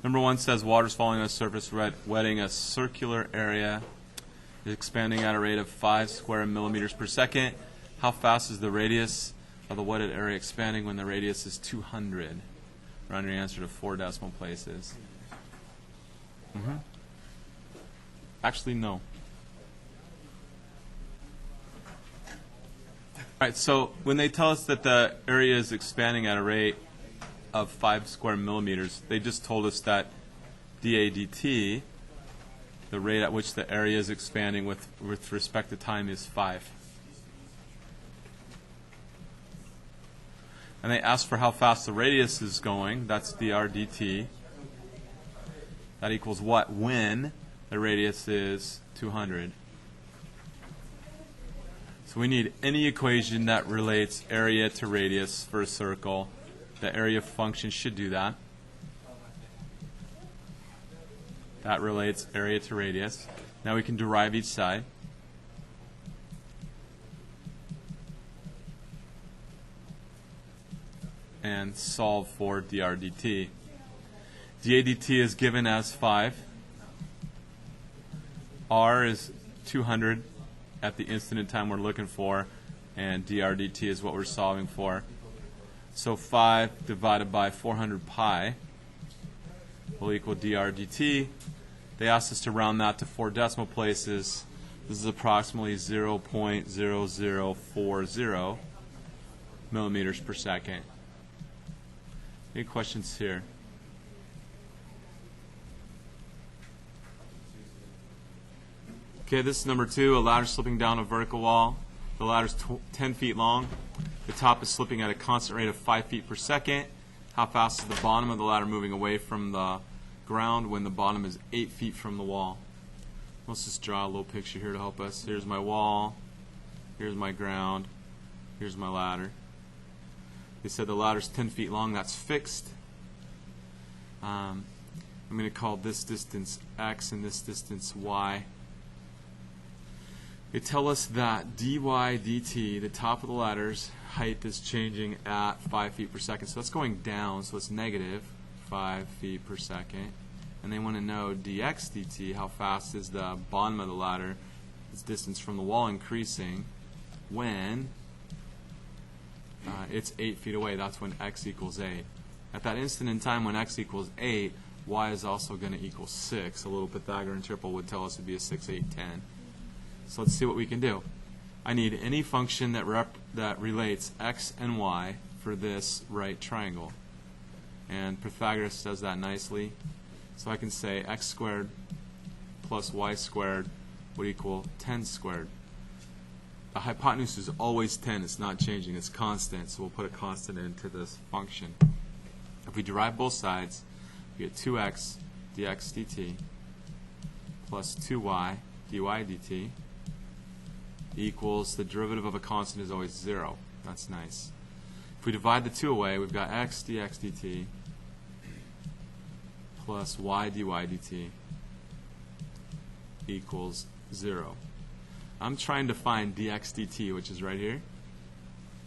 Number 1 says water's falling on a surface, wetting a circular area, is expanding at a rate of 5 square millimeters per second. How fast is the radius of the wetted area expanding when the radius is 200? Round your answer to 4 decimal places. Actually, no. All right, so when they tell us that the area is expanding at a rate of 5 square millimeters, they just told us that dA dt, the rate at which the area is expanding with respect to time, is 5. And they asked for how fast the radius is going. That's dr dt. That equals what when the radius is 200. So we need any equation that relates area to radius for a circle. The area function should do that. That relates area to radius. Now we can derive each side. And solve for dr dt. dA dt is given as 5. R is 200 at the instant in time we're looking for, and dr dt is what we're solving for. So 5 divided by 400 pi will equal dr dt. They asked us to round that to 4 decimal places. This is approximately 0.0040 millimeters per second. Any questions here? Okay, this is number 2, a ladder slipping down a vertical wall. The ladder is 10 feet long. The top is slipping at a constant rate of 5 feet per second. How fast is the bottom of the ladder moving away from the ground when the bottom is 8 feet from the wall? Let's just draw a little picture here to help us. Here's my wall. Here's my ground. Here's my ladder. They said the ladder's 10 feet long. That's fixed. I'm going to call this distance x and this distance y. They tell us that dy dt, the top of the ladder's height, is changing at 5 feet per second. So that's going down, so it's negative 5 feet per second. And they want to know dx dt, how fast is the bottom of the ladder, its distance from the wall, increasing when it's 8 feet away. That's when x equals 8. At that instant in time when x equals 8, y is also going to equal 6. A little Pythagorean triple would tell us it would be a 6, 8, 10. So let's see what we can do. I need any function that relates x and y for this right triangle. And Pythagoras does that nicely. So I can say x squared plus y squared would equal 10 squared. The hypotenuse is always 10. It's not changing. It's constant. So we'll put a constant into this function. If we derive both sides, we get 2x dx dt plus 2y dy dt equals, the derivative of a constant is always 0. That's nice. If we divide the 2 away, we've got x dx dt plus y dy dt equals 0. I'm trying to find dx dt, which is right here.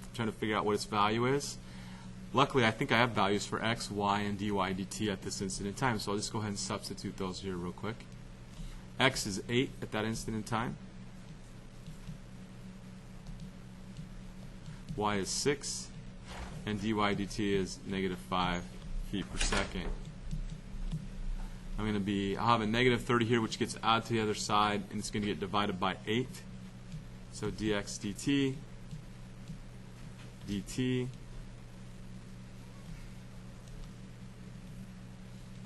I'm trying to figure out what its value is. Luckily, I think I have values for x, y, and dy dt at this instant in time, so I'll just go ahead and substitute those here real quick. X is 8 at that instant in time. Y is 6, and dy dt is negative 5 feet per second. I'll have a negative 30 here, which gets added to the other side, and it's going to get divided by 8. So dx dt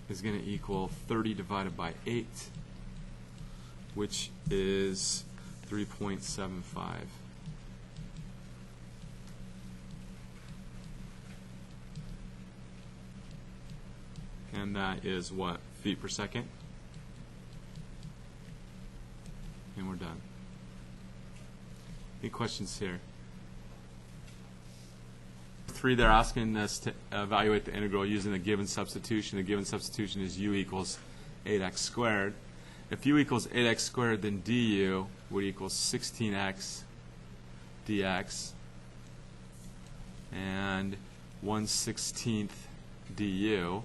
is going to equal 30 divided by 8, which is 3.75. And that is what? Feet per second? And we're done. Any questions here? 3, they're asking us to evaluate the integral using the given substitution. The given substitution is u equals 8x squared. If u equals 8x squared, then du would equal 16x dx and 1/16 du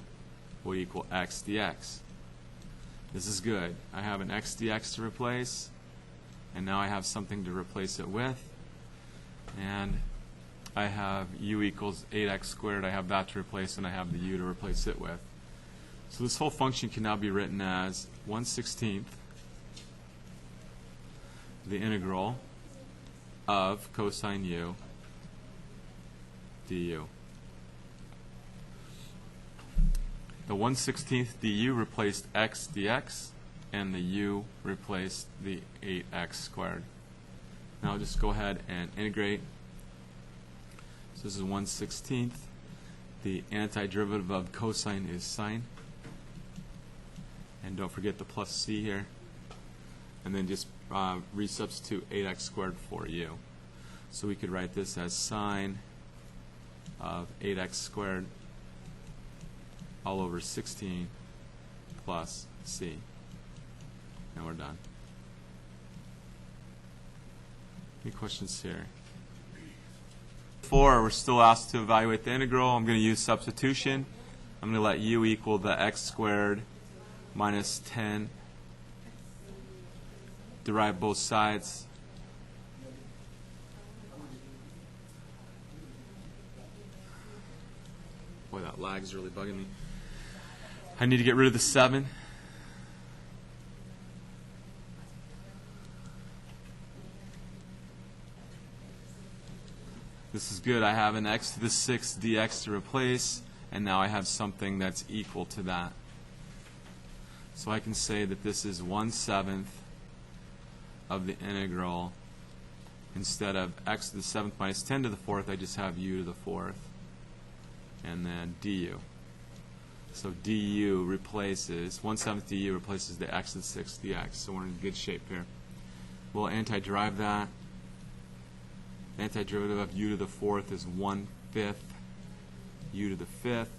will equal x dx. This is good. I have an x dx to replace, and now I have something to replace it with. And I have u equals 8x squared. I have that to replace, and I have the u to replace it with. So this whole function can now be written as 1/16 the integral of cosine u du. The 1/16 du replaced x dx, and the u replaced the 8x squared. Now I'll just go ahead and integrate. So this is 1/16. The antiderivative of cosine is sine. And don't forget the plus c here. And then just resubstitute 8x squared for u. So we could write this as sine of 8x squared all over 16 plus c. And we're done. Any questions here? 4, we're still asked to evaluate the integral. I'm going to use substitution. I'm going to let u equal the x squared minus 10. Derive both sides. Boy, that lag is really bugging me. I need to get rid of the 7. This is good. I have an x to the 6 dx to replace, and now I have something that's equal to that. So I can say that this is 1/7 of the integral. Instead of x to the 7th minus 10 to the 4th, I just have u to the 4th. And then du. So du replaces, 1/7 du replaces the x to the 6th dx. So we're in good shape here. We'll antiderive that. Antiderivative of u to the 4th is 1/5 u to the 5th.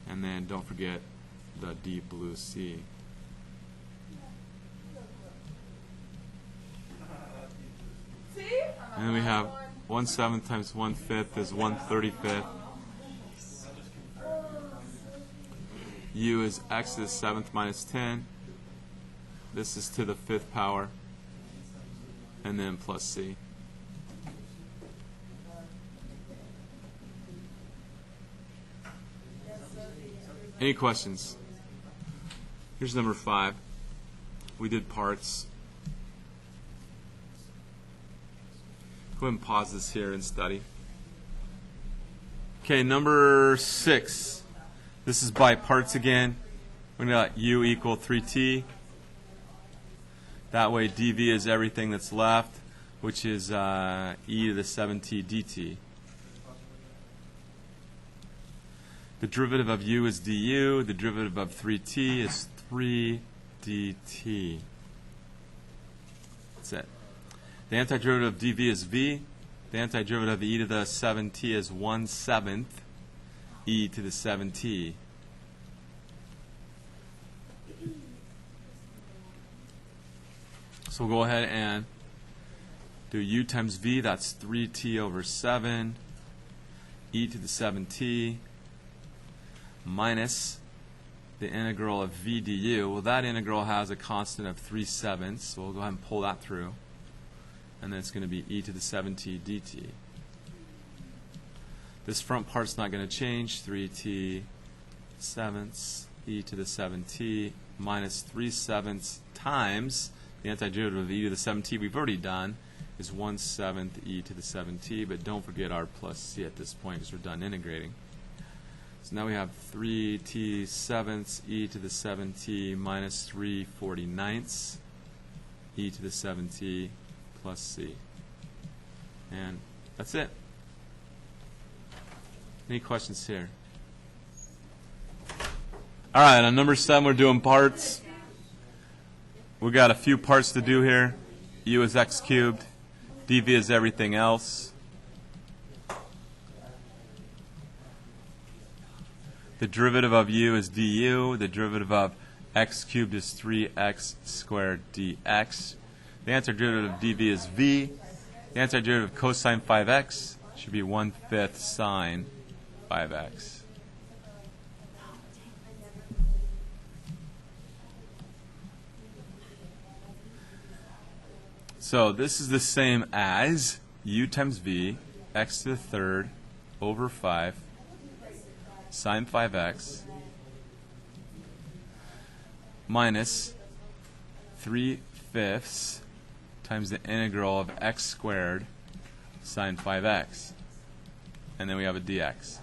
And then don't forget the deep blue C. And then we have 1/7 times 1/5 is 1/35. U is x to the 7th minus 10. This is to the 5th power. And then plus C. Any questions? Here's number 5. We did parts. Go ahead and pause this here and study. Okay, number 6. This is by parts again. We're going to let u equal 3t. That way dv is everything that's left, which is e to the 7t dt. The derivative of u is du. The derivative of 3t is 3 dt. That's it. The antiderivative of dv is v. The antiderivative of e to the 7t is 1/7 e to the 7t. So we'll go ahead and do u times v. That's 3t over 7 e to the 7t minus the integral of v du. Well, that integral has a constant of 3/7, so we'll go ahead and pull that through. And then it's going to be e to the 7t dt. This front part's not going to change. 3t 7ths e to the 7t minus 3/7 times the antiderivative of e to the 7t we've already done is 1/7 e to the 7t, but don't forget our plus c at this point because we're done integrating. So now we have 3t 7ths e to the 7t minus 3/49 e to the 7t plus c. And that's it. Any questions here? All right, on number 7, we're doing parts. We've got a few parts to do here. U is x cubed. dv is everything else. The derivative of u is du. The derivative of x cubed is 3x squared dx. The antiderivative of dv is v. The antiderivative of cosine 5x should be 1/5 sine 5x. So this is the same as u times v, x to the third over 5 sine 5x minus 3/5 times the integral of x squared sine 5x. And then we have a dx.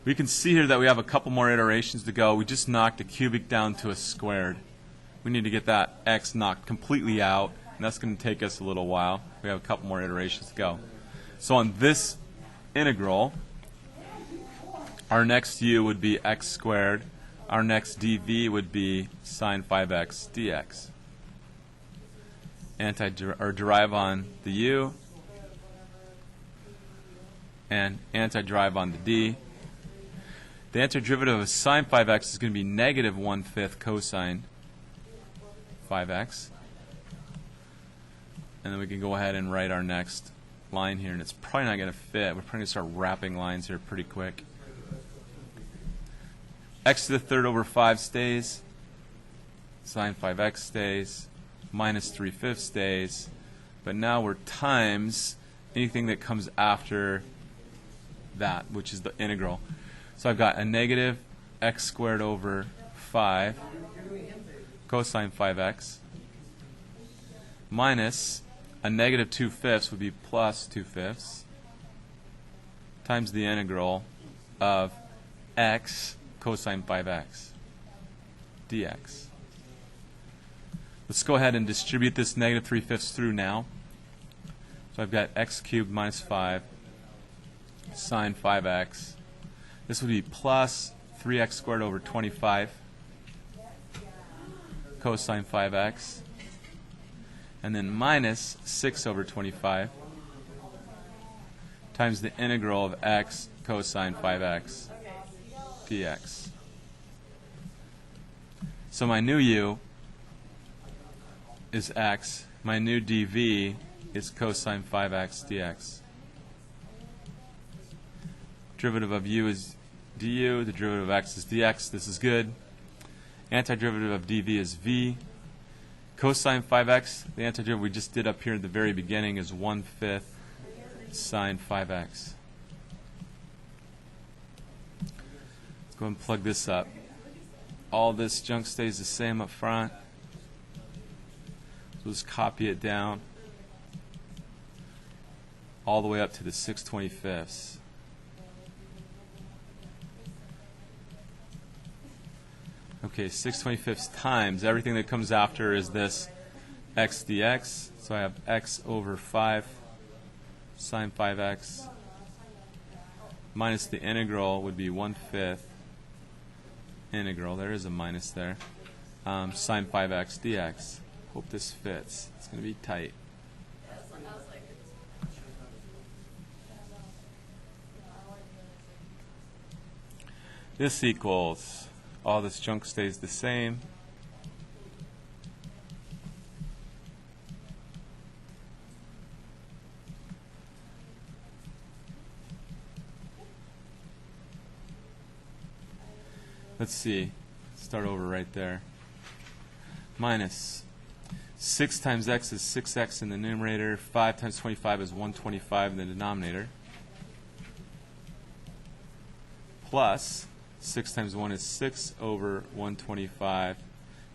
We can see here that we have a couple more iterations to go. We just knocked a cubic down to a squared. We need to get that x knocked completely out, and that's going to take us a little while. We have a couple more iterations to go. So on this integral, our next u would be x squared. Our next dv would be sine 5x dx. Derive on the u and antiderive on the d. The antiderivative of sine 5x is going to be negative 1/5 cosine 5x. And then we can go ahead and write our next line here, and it's probably not going to fit. We're probably going to start wrapping lines here pretty quick. X to the third over 5 stays. Sine 5x stays. Minus 3/5 stays. But now we're times anything that comes after that, which is the integral. So I've got a negative x squared over 5 cosine 5x minus a negative 2/5 would be plus 2/5 times the integral of x cosine 5x dx. Let's go ahead and distribute this negative 3/5 through now. So I've got x cubed minus 5 sine 5x. This would be plus 3x squared over 25 cosine 5x. And then minus 6 over 25 times the integral of x cosine 5x dx. So my new u is x. My new dv is cosine 5x dx. Derivative of u is du. The derivative of x is dx. This is good. Antiderivative of dv is v. Cosine 5x, the antiderivative we just did up here at the very beginning, is 1/5 sine 5x. Let's go and plug this up. All this junk stays the same up front. So just copy it down all the way up to the 6/25. Okay, 6/25 times everything that comes after is this x dx. So I have x over 5 sine 5x minus the integral would be 1/5 integral. There is a minus there. Sine 5x dx. Hope this fits. It's going to be tight. This equals, all this junk stays the same. Let's see. Start over right there. Minus 6 times x is 6x in the numerator. 5 times 25 is 125 in the denominator. Plus 6 times 1 is 6 over 125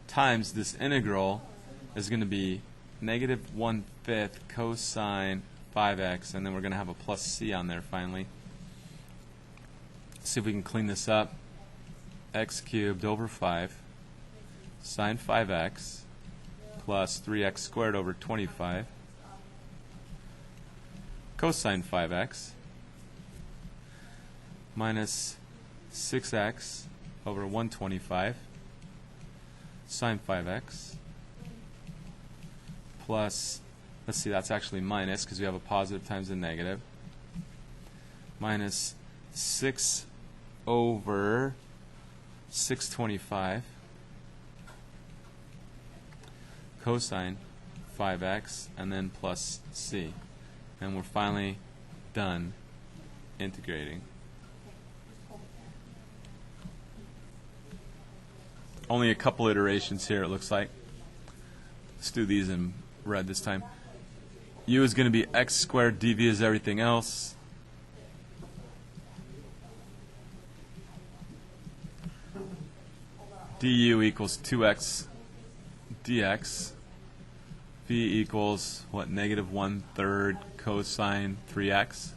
times this integral is going to be negative 1/5 cosine 5x, and then we're going to have a plus c on there finally. See if we can clean this up. X cubed over 5 sine 5x plus 3x squared over 25 cosine 5x minus 6x over 125 sine 5x plus, let's see, that's actually minus because we have a positive times a negative, minus 6 over 625 cosine 5x and then plus c. And we're finally done integrating. Only a couple iterations here, it looks like. Let's do these in red this time. u is going to be x squared, dv is everything else. du equals 2x dx. v equals, what, negative 1/3 cosine 3x.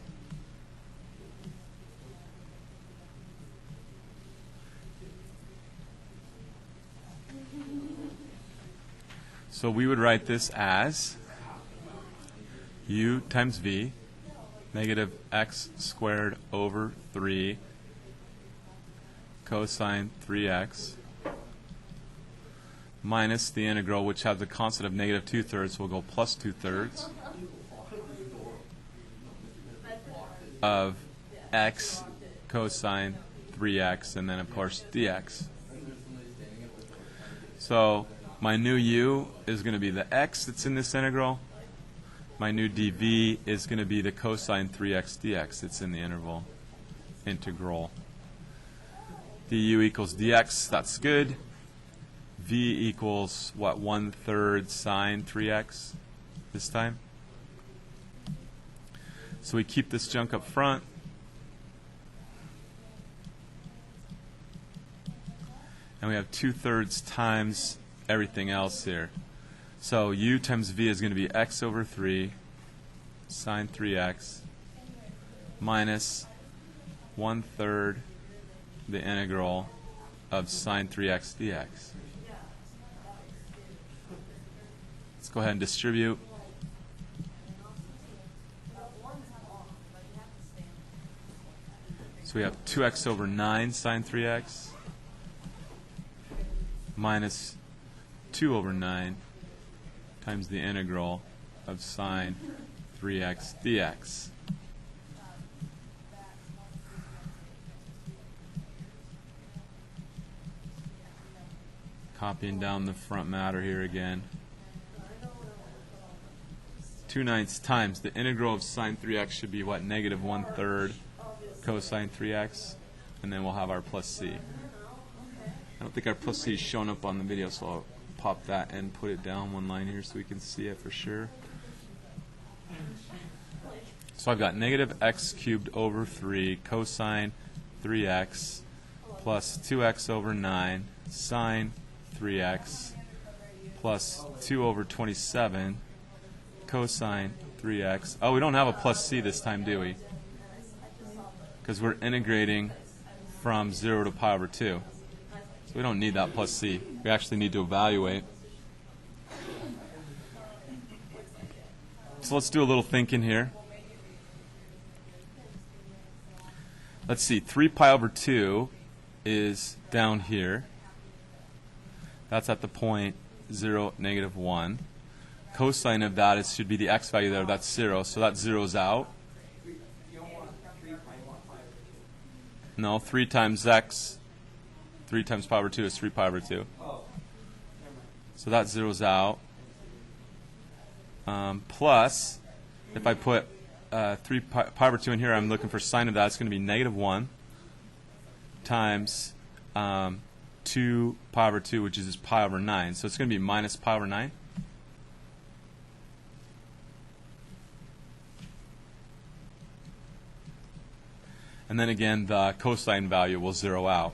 So we would write this as u times v, negative x squared over 3 cosine 3x, minus the integral, which has a constant of negative 2/3, so we'll go plus 2/3 of x cosine 3x, and then of course dx. So my new u is going to be the x that's in this integral. My new dv is going to be the cosine 3x dx that's in the integral. du equals dx, that's good. v equals, what, 1/3 sine 3x this time. So we keep this junk up front. And we have 2/3 times everything else here. So u times v is going to be x over 3 sine 3x minus 1/3 the integral of sine 3x dx. Let's go ahead and distribute. So we have 2x over 9 sine 3x minus 2 over 9 times the integral of sine 3x dx. Copying down the front matter here again. 2/9 times the integral of sine 3x should be, what, negative 1/3 cosine 3x, and then we'll have our plus c. I don't think our plus c is showing up on the video, so I'll pop that and put it down one line here so we can see it for sure. So I've got negative x cubed over 3 cosine 3x plus 2x over 9 sine 3x plus 2 over 27 cosine 3x. Oh, we don't have a plus c this time, do we? Because we're integrating from 0 to pi over 2. So we don't need that plus c. We actually need to evaluate. So let's do a little thinking here. Let's see, 3 pi over 2 is down here. That's at the point 0, negative 1. Cosine of that should be the x value there. That's 0, so that zeroes out. No, 3 times x, 3 times pi over 2 is 3 pi over 2. So that zeroes out. Plus, if I put 3 pi over 2 in here, I'm looking for sine of that. It's going to be negative 1 times 2 pi over 2, which is just pi over 9. So it's going to be minus pi over 9. And then again, the cosine value will zero out.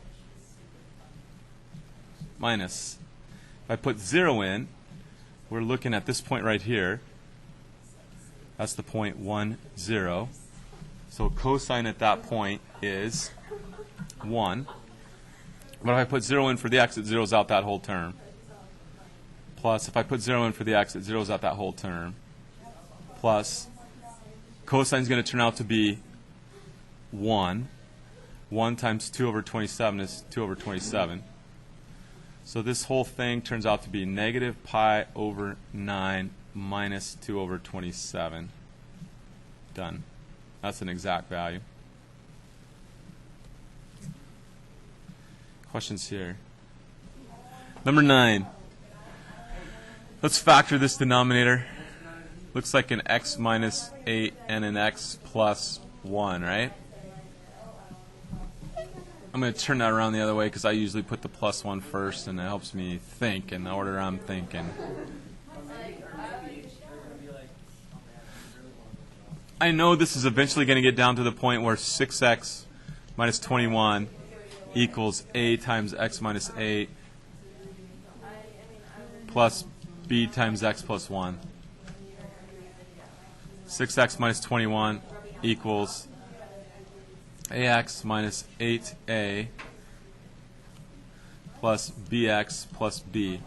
Minus. If I put 0 in, we're looking at this point right here. That's the point 1, 0. So cosine at that point is 1. But if I put 0 in for the x, it zeroes out that whole term. Plus, if I put 0 in for the x, it zeroes out that whole term. Plus, cosine is going to turn out to be 1. 1 times 2 over 27 is 2 over 27. So this whole thing turns out to be negative pi over 9 minus 2 over 27. Done. That's an exact value. Questions here? Number 9. Let's factor this denominator. Looks like an x minus 8 and an x plus 1, right? I'm going to turn that around the other way because I usually put the plus 1 first, and it helps me think in the order I'm thinking. I know this is eventually going to get down to the point where 6x minus 21 equals a times x minus 8 plus b times x plus 1. 6x minus 21 equals ax minus 8a plus bx plus b.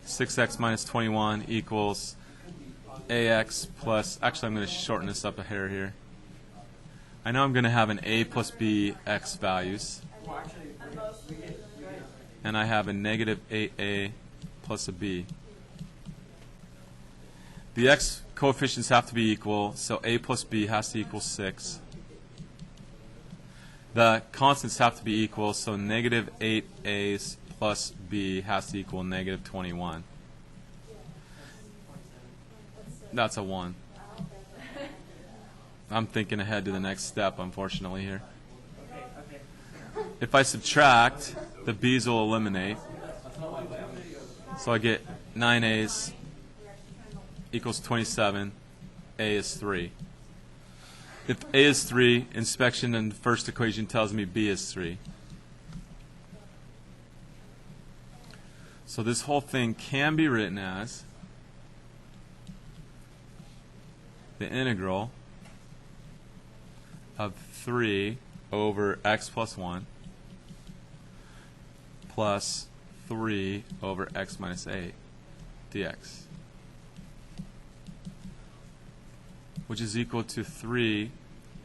6x minus 21 equals ax plus, actually I'm going to shorten this up a hair here. I know I'm going to have an a plus b x values. And I have a negative 8a plus a b. The x coefficients have to be equal, so a plus b has to equal 6. The constants have to be equal, so negative 8a's plus b has to equal negative 21. That's a 1. I'm thinking ahead to the next step, unfortunately, here. If I subtract, the b's will eliminate. So I get 9a's equals 27, a is 3. If a is 3, inspection in the first equation tells me b is 3. So this whole thing can be written as the integral of 3 over x plus 1 plus 3 over x minus 8 dx, which is equal to 3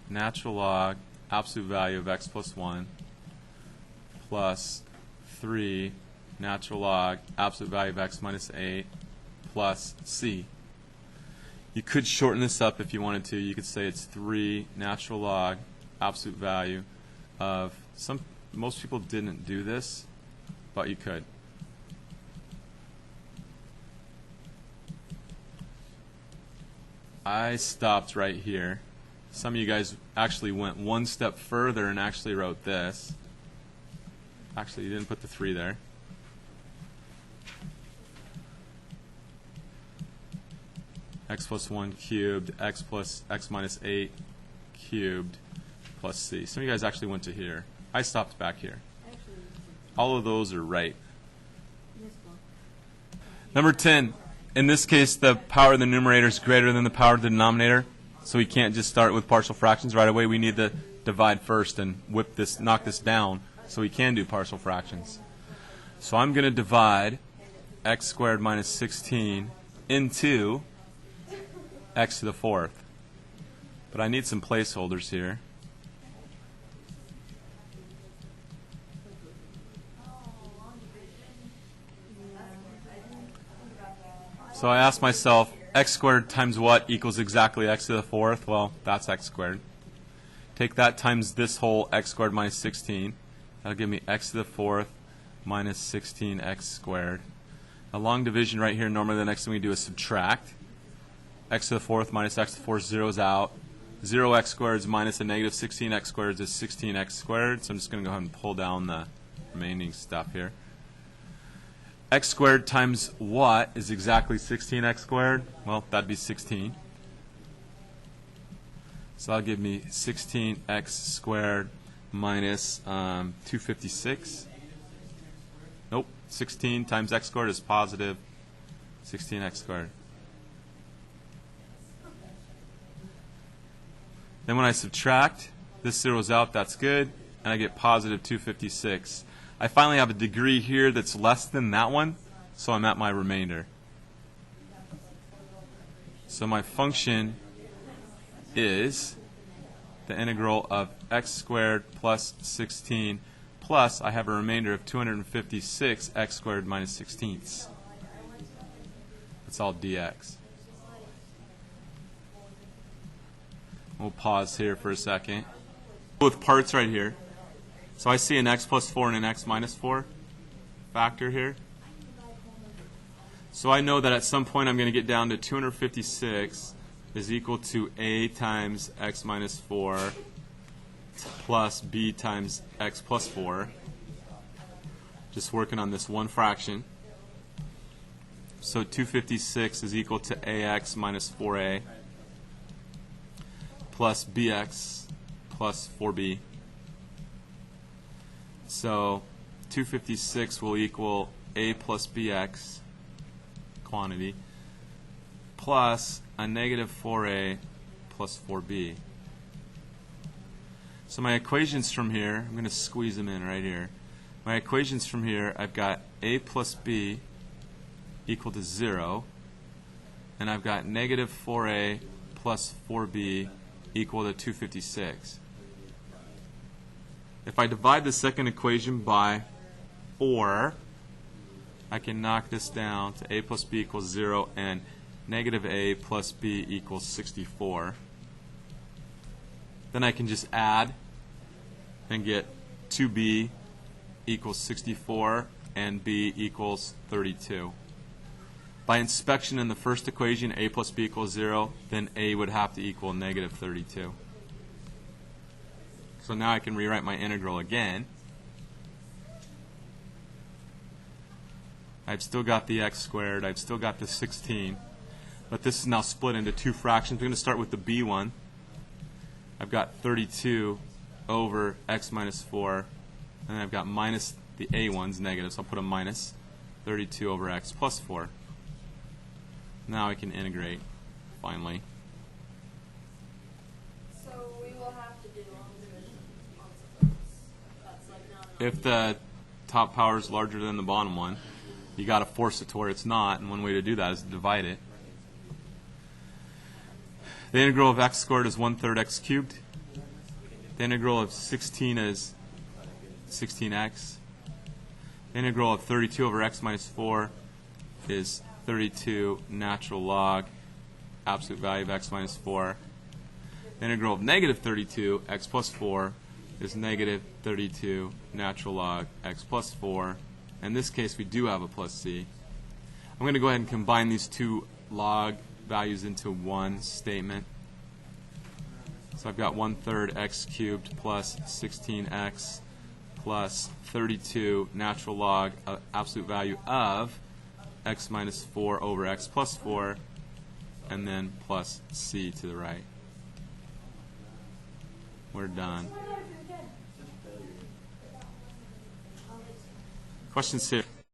natural log absolute value of x plus 1 plus 3 natural log absolute value of x minus 8 plus c. You could shorten this up if you wanted to. You could say it's 3 natural log absolute value of most people didn't do this, but you could. I stopped right here. Some of you guys actually went one step further and actually wrote this. Actually, you didn't put the 3 there. X plus 1 cubed, x plus x minus 8 cubed plus c. Some of you guys actually went to here. I stopped back here. All of those are right. Number 10. In this case, the power of the numerator is greater than the power of the denominator, so we can't just start with partial fractions right away. We need to divide first and knock this down so we can do partial fractions. So I'm going to divide x squared minus 16 into x to the 4th. But I need some placeholders here. So I ask myself, x squared times what equals exactly x to the 4th? Well, that's x squared. Take that times this whole x squared minus 16. That'll give me x to the 4th minus 16x squared. A long division right here, normally the next thing we do is subtract. X to the 4th minus x to the 4th zeroes out. 0x squared minus a negative 16x squared is 16x squared. So I'm just going to go ahead and pull down the remaining stuff here. X squared times what is exactly 16x squared? Well, that'd be 16. So that'll give me 16x squared minus 256. Nope, 16 times x squared is positive 16x squared. Then when I subtract, this zeroes out, that's good, and I get positive 256. I finally have a degree here that's less than that one, so I'm at my remainder. So my function is the integral of x squared plus 16 plus I have a remainder of 256 x squared minus 16ths. That's all dx. We'll pause here for a second. With parts right here. So I see an x plus 4 and an x minus 4 factor here. So I know that at some point I'm going to get down to 256 is equal to a times x minus 4 plus b times x plus 4. Just working on this one fraction. So 256 is equal to ax minus 4a plus bx plus 4b. So 256 will equal a plus bx, quantity, plus a negative 4a plus 4b. So my equations from here, I'm going to squeeze them in right here. My equations from here, I've got a plus b equal to 0, and I've got negative 4a plus 4b equal to 256. If I divide the second equation by 4, I can knock this down to a plus b equals 0 and negative a plus b equals 64. Then I can just add and get 2b equals 64 and b equals 32. By inspection in the first equation, a plus b equals 0, then a would have to equal negative 32. So now I can rewrite my integral again. I've still got the x squared, I've still got the 16, but this is now split into two fractions. We're going to start with the b one. I've got 32 over x minus 4, and I've got minus the a one's negative, so I'll put a minus 32 over x plus 4. Now I can integrate, finally. So we will have to do long division on some of those. That's like not an If the top power is larger than the bottom one, you got to force it to where it's not, and one way to do that is to divide it. The integral of x squared is 1/3 x cubed. The integral of 16 is 16x. The integral of 32 over x minus 4 is 32 natural log absolute value of x minus 4. The integral of negative 32 x plus 4 is negative 32 natural log x plus 4. In this case, we do have a plus c. I'm going to go ahead and combine these two log values into one statement. So I've got 1/3 x cubed plus 16x plus 32 natural log absolute value of x minus 4 over x plus 4, and then plus c to the right. We're done. Questions here?